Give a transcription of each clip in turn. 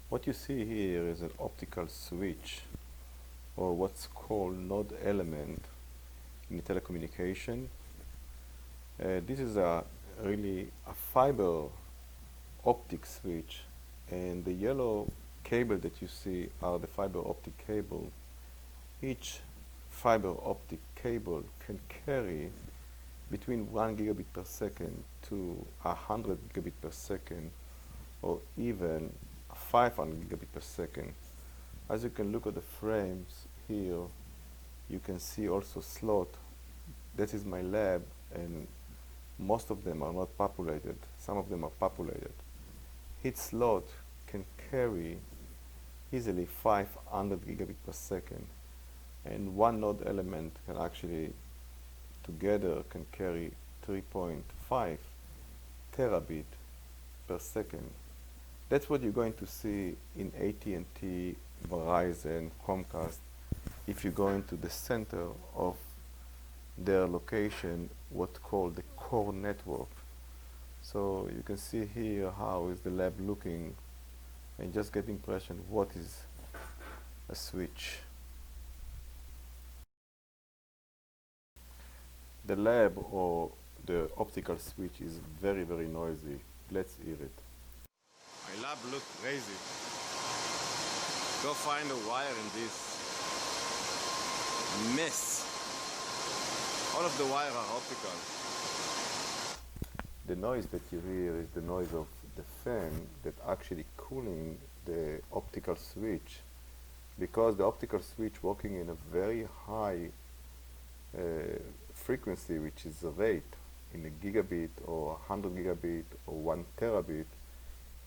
What you see here is an optical switch, or what's called node element in telecommunication. This is really a fiber optic switch, and the yellow cable that you see are the fiber optic cable. Each fiber optic cable can carry between 1 gigabit per second to 100 gigabit per second, or even 500 gigabit per second. As you can look at the frames here, you can see also slot. This is my lab, and most of them are not populated. Some of them are populated. Each slot can carry easily 500 gigabit per second, and one node element can actually together can carry 3.5 terabit per second. That's what you're going to see in AT&T, Verizon, Comcast if you go into the center of their location, what's called the core network. So you can see here how is the lab looking, and just get the impression what is a switch. The lab or the optical switch is very, very noisy. Let's hear it. My lab looked crazy. Go find a wire in this mess. All of the wires are optical. The noise that you hear is the noise of the fan that actually cooling the optical switch, because the optical switch working in a very high frequency, which is a rate in a gigabit or 100 gigabit or 1 terabit,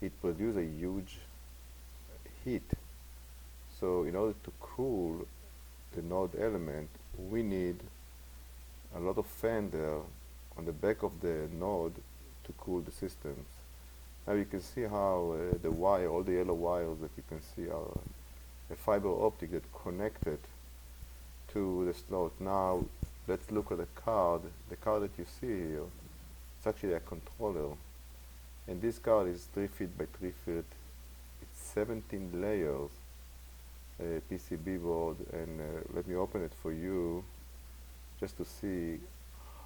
it produces a huge heat. So in order to cool the node element, we need a lot of fan there on the back of the node to cool the systems. Now you can see how the wire, all the yellow wires that you can see are a fiber optic that connected to the slot. Now let's look at the card. The card that you see here, it's actually a controller, and this card is 3 feet by 3 feet. It's 17 layers PCB board, and let me open it for you just to see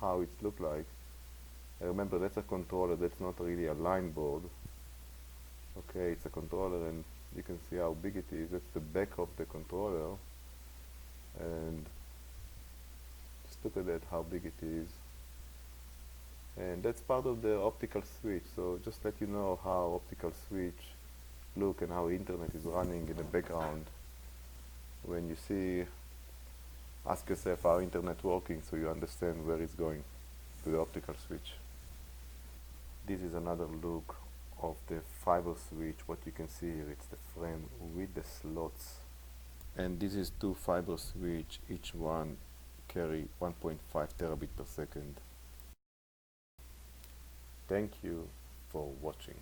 how it looks like. Remember, that's a controller, that's not really a line board. Okay, it's a controller, and you can see how big it is. That's the back of the controller, and just look at that, how big it is. And that's part of the optical switch. So just let you know how optical switch look and how internet is running in the background. When you see, ask yourself how internet working, so you understand where it's going to the optical switch. This is another look of the fiber switch. What you can see here, it's the frame with the slots, and this is 2 fiber switch, each one carry 1.5 terabit per second. Thank you for watching.